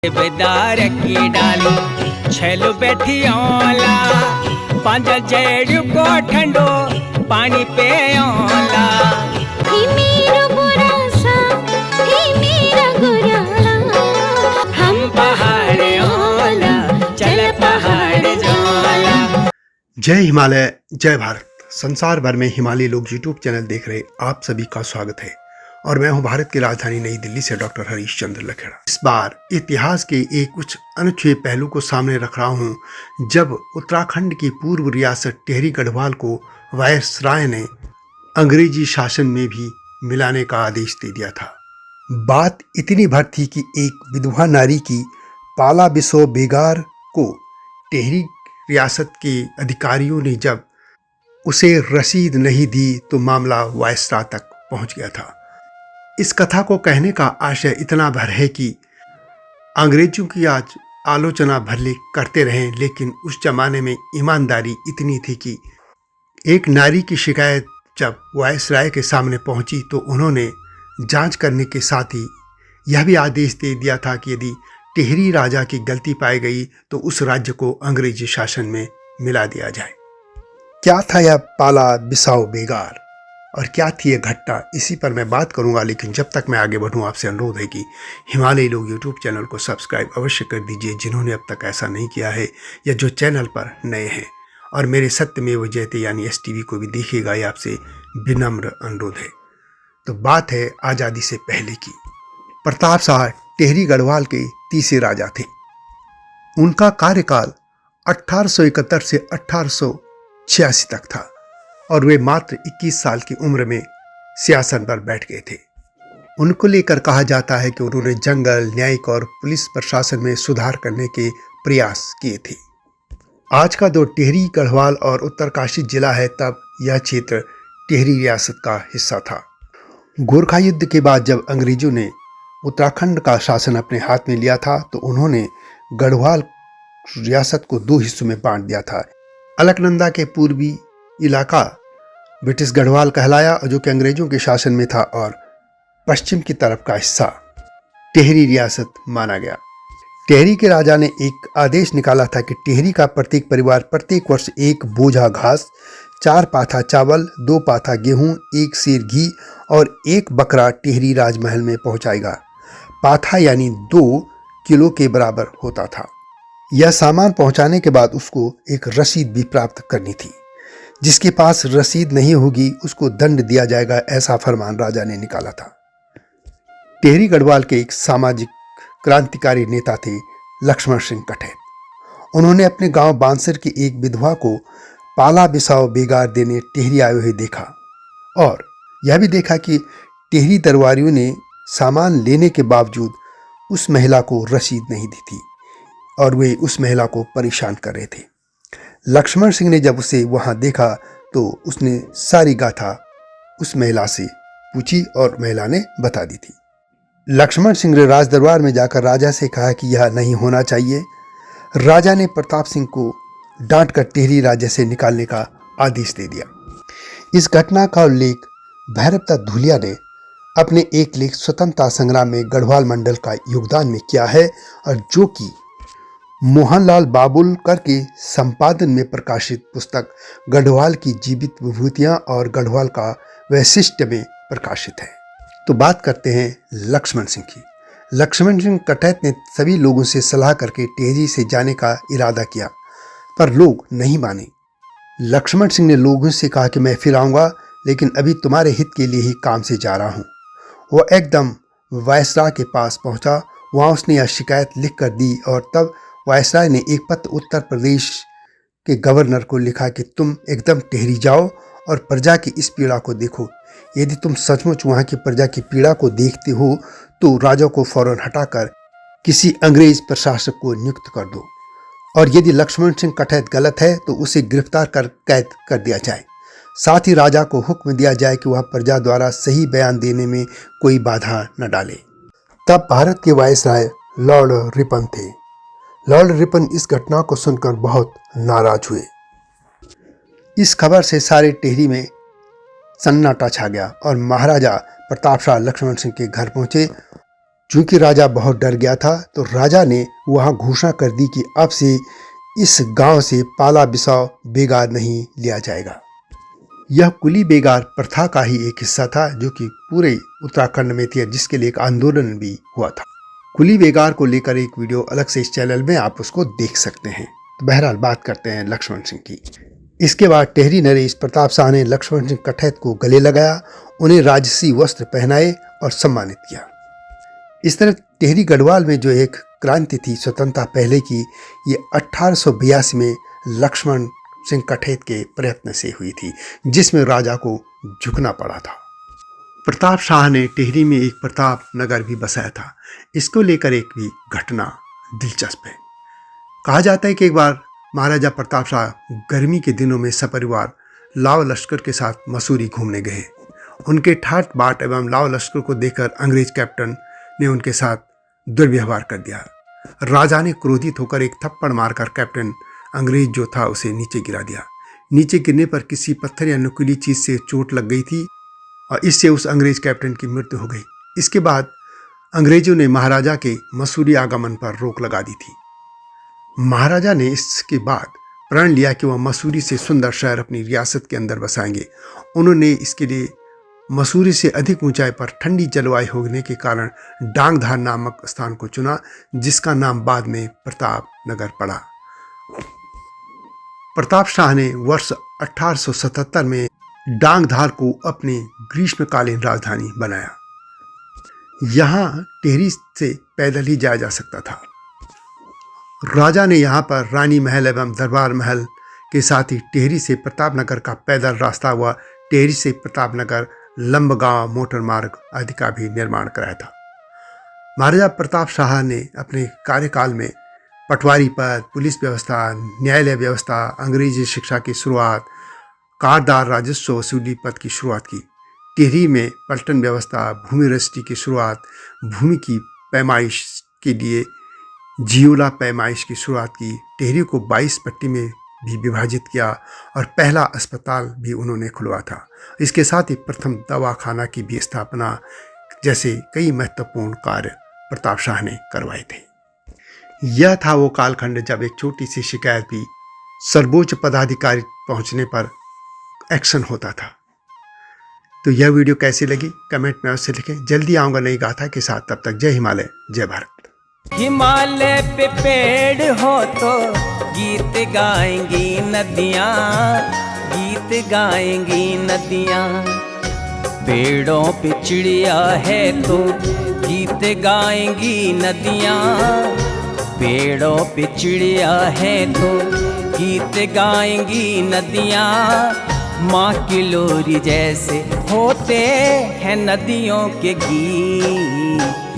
बेदार की डाली छेलो बैठी ओला पांच जेड़ को ठंडो पानी पे ओला ही मेरा बुरा सा ही मेरा गुरा हम पहाड़ ओला चल पहाड़ जोला। जय हिमालय, जय भारत। संसार भर में हिमालय लोग यूट्यूब चैनल देख रहे आप सभी का स्वागत है और मैं हूं भारत की राजधानी नई दिल्ली से डॉक्टर हरीश चंद्र लखेड़ा। इस बार इतिहास के एक कुछ अनछुए पहलू को सामने रख रहा हूं, जब उत्तराखंड की पूर्व रियासत टिहरी गढ़वाल को वायसराय ने अंग्रेजी शासन में भी मिलाने का आदेश दे दिया था। बात इतनी भर थी कि एक विधवा नारी की पाला बिसो बेगार को टिहरी रियासत के अधिकारियों ने जब उसे रसीद नहीं दी तो मामला वायसराय तक पहुंच गया था। इस कथा को कहने का आशय इतना भर है कि अंग्रेजों की आज आलोचना भले करते रहें, लेकिन उस जमाने में ईमानदारी इतनी थी कि एक नारी की शिकायत जब वायसराय के सामने पहुंची तो उन्होंने जांच करने के साथ ही यह भी आदेश दे दिया था कि यदि टिहरी राजा की गलती पाई गई तो उस राज्य को अंग्रेजी शासन में मिला दिया जाए। क्या था यह पाला बिसाओ बेगार और क्या थी यह घटना, इसी पर मैं बात करूंगा। लेकिन जब तक मैं आगे बढ़ूं, आपसे अनुरोध है कि हिमालय लोग यूट्यूब चैनल को सब्सक्राइब अवश्य कर दीजिए जिन्होंने अब तक ऐसा नहीं किया है या जो चैनल पर नए हैं, और मेरे सत्यमेव जयते यानी STV को भी देखिएगा, ये आपसे विनम्र अनुरोध है। तो बात है आज़ादी से पहले की। प्रताप शाह टिहरी गढ़वाल के तीसरे राजा थे। उनका कार्यकाल 1871 से 1886 तक था और वे मात्र 21 साल की उम्र में सिंहासन पर बैठ गए थे। उनको लेकर कहा जाता है कि उन्होंने जंगल, न्यायिक और पुलिस प्रशासन में सुधार करने के प्रयास किए थे। आज का जो टिहरी गढ़वाल और उत्तरकाशी जिला है, तब यह क्षेत्र टिहरी रियासत का हिस्सा था। गोरखा युद्ध के बाद जब अंग्रेजों ने उत्तराखंड का शासन अपने हाथ में लिया था तो उन्होंने गढ़वाल रियासत को दो हिस्सों में बांट दिया था। अलकनंदा के पूर्वी इलाका ब्रिटिश गढ़वाल कहलाया, जो कि अंग्रेजों के शासन में था, और पश्चिम की तरफ का हिस्सा टिहरी रियासत माना गया। टिहरी के राजा ने एक आदेश निकाला था कि टिहरी का प्रत्येक परिवार प्रत्येक वर्ष एक बोझा घास, 4 पाथा चावल, 2 पाथा गेहूं, 1 सेर घी और 1 बकरा टिहरी राजमहल में पहुंचाएगा। पाथा यानी 2 किलो के बराबर होता था। यह सामान पहुंचाने के बाद उसको एक रसीद भी प्राप्त करनी थी। जिसके पास रसीद नहीं होगी उसको दंड दिया जाएगा, ऐसा फरमान राजा ने निकाला था। टिहरी गढ़वाल के एक सामाजिक क्रांतिकारी नेता थे लक्ष्मण सिंह कठैत। उन्होंने अपने गांव बांसर की एक विधवा को पाला बिसाओ बेगार देने टिहरी आए हुए देखा और यह भी देखा कि टिहरी दरबारियों ने सामान लेने के बावजूद उस महिला को रसीद नहीं दी थी और वे उस महिला को परेशान कर रहे थे। लक्ष्मण सिंह ने जब उसे वहां देखा तो उसने सारी गाथा उस महिला से पूछी और महिला ने बता दी थी। लक्ष्मण सिंह ने राज दरबार में जाकर राजा से कहा कि यह नहीं होना चाहिए। राजा ने प्रताप सिंह को डांट कर टिहरी राज्य से निकालने का आदेश दे दिया। इस घटना का उल्लेख भैरवदत्त धूलिया ने अपने एक लेख स्वतंत्रता संग्राम में गढ़वाल मंडल का योगदान में किया है और जो कि मोहनलाल बाबुलकर के संपादन में प्रकाशित पुस्तक गढ़वाल की जीवित विभूतियां और गढ़वाल का वैशिष्ट्य में प्रकाशित है। तो बात करते हैं लक्ष्मण सिंह की। लक्ष्मण सिंह कठैत ने सभी लोगों से सलाह करके टिहरी से जाने का इरादा किया, पर लोग नहीं माने। लक्ष्मण सिंह ने लोगों से कहा कि मैं फिर आऊंगा, लेकिन अभी तुम्हारे हित के लिए ही काम से जा रहा हूं। वह एकदम वायसराय के पास पहुंचा। वहां उसने यह शिकायत लिख कर दी और तब वायसराय ने एक पत्र उत्तर प्रदेश के गवर्नर को लिखा कि तुम एकदम टिहरी जाओ और प्रजा की इस पीड़ा को देखो। यदि तुम सचमुच वहां की प्रजा की पीड़ा को देखते हो तो राजा को फौरन हटाकर किसी अंग्रेज प्रशासक को नियुक्त कर दो और यदि लक्ष्मण सिंह कठैत गलत है तो उसे गिरफ्तार कर कैद कर दिया जाए। साथ ही राजा को हुक्म दिया जाए कि वह प्रजा द्वारा सही बयान देने में कोई बाधा न डाले। तब भारत के वायसराय लॉर्ड रिपन थे। लॉर्ड रिपन इस घटना को सुनकर बहुत नाराज हुए। इस खबर से सारे टिहरी में सन्नाटा छा गया और महाराजा प्रताप शाह लक्ष्मण सिंह के घर पहुंचे चूंकि राजा बहुत डर गया था तो राजा ने वहां घोषणा कर दी कि अब से इस गांव से पाला बिसाव बेगार नहीं लिया जाएगा। यह कुली बेगार प्रथा का ही एक हिस्सा था जो कि पूरे उत्तराखंड में थी, जिसके लिए एक आंदोलन भी हुआ था। कुली बेगार को लेकर एक वीडियो अलग से इस चैनल में आप उसको देख सकते हैं। तो बहरहाल बात करते हैं लक्ष्मण सिंह की। इसके बाद टेहरी नरेश प्रताप शाह ने लक्ष्मण सिंह कठैत को गले लगाया, उन्हें राजसी वस्त्र पहनाए और सम्मानित किया। इस तरह टेहरी गढ़वाल में जो एक क्रांति थी स्वतंत्रता पहले की, ये 1882 में लक्ष्मण सिंह कठैत के प्रयत्न से हुई थी, जिसमें राजा को झुकना पड़ा था। प्रताप शाह ने टेहरी में एक प्रताप नगर भी बसाया था। इसको लेकर एक भी घटना दिलचस्प है। कहा जाता है कि एक बार महाराजा प्रताप शाह गर्मी के दिनों में सपरिवार लाव लश्कर के साथ मसूरी घूमने गए। उनके ठाट बाट एवं लाव लश्कर को देखकर अंग्रेज कैप्टन ने उनके साथ दुर्व्यवहार कर दिया। राजा ने क्रोधित होकर एक थप्पड़ मारकर कैप्टन अंग्रेज जो था उसे नीचे गिरा दिया। नीचे गिरने पर किसी पत्थर या नुकीली चीज से चोट लग गई थी और इससे उस अंग्रेज कैप्टन की मृत्यु हो गई। इसके बाद अंग्रेजों ने महाराजा के मसूरी आगमन पर रोक लगा दी थी। महाराजा ने इसके बाद प्रण लिया कि वह मसूरी से सुंदर शहर अपनी रियासत के अंदर बसाएंगे। उन्होंने इसके लिए मसूरी से अधिक ऊंचाई पर ठंडी जलवायु होने के कारण डांगधार नामक स्थान को चुना, जिसका नाम बाद में प्रताप नगर पड़ा। प्रताप शाह ने वर्ष 1877 में डांगधार को अपनी ग्रीष्मकालीन राजधानी बनाया। यहाँ टेहरी से पैदल ही जाया जा सकता था। राजा ने यहाँ पर रानी महल एवं दरबार महल के साथ ही टेहरी से प्रतापनगर का पैदल रास्ता हुआ, टेहरी से प्रतापनगर लंबगांव मोटर मार्ग आदि का भी निर्माण कराया था। महाराजा प्रताप शाह ने अपने कार्यकाल में पटवारी पद, पुलिस व्यवस्था, न्यायालय व्यवस्था, अंग्रेजी शिक्षा की शुरुआत, कारदार राजस्व वसूली पद की शुरुआत की। टेहरी में पलटन व्यवस्था, भूमि रजिस्ट्री की शुरुआत, भूमि की पैमाइश के लिए जियोला पैमाइश की शुरुआत की। टेहरी को 22 पट्टी में भी विभाजित किया और पहला अस्पताल भी उन्होंने खुलवा था। इसके साथ ही प्रथम दवाखाना की भी स्थापना जैसे कई महत्वपूर्ण कार्य प्रताप शाह ने करवाए थे। यह था वो कालखंड जब एक छोटी सी शिकायत भी सर्वोच्च पदाधिकारी पहुंचने पर एक्शन होता था। तो यह वीडियो कैसी लगी कमेंट में अवश्य लिखें। जल्दी आऊँगा नई गाथा के साथ, तब तक जय हिमालय, जय भारत। हिमालय पे पेड़ हो तो गीत गाएंगी नदियाँ, गीत गाएंगी नदियाँ। पेड़ों पे चिड़िया है तो गीत गाएंगी नदियाँ, पेड़ों पे चिड़िया है तो गीत गाएंगी नदियाँ। माँ की लोरी जैसे होते हैं नदियों के गीत।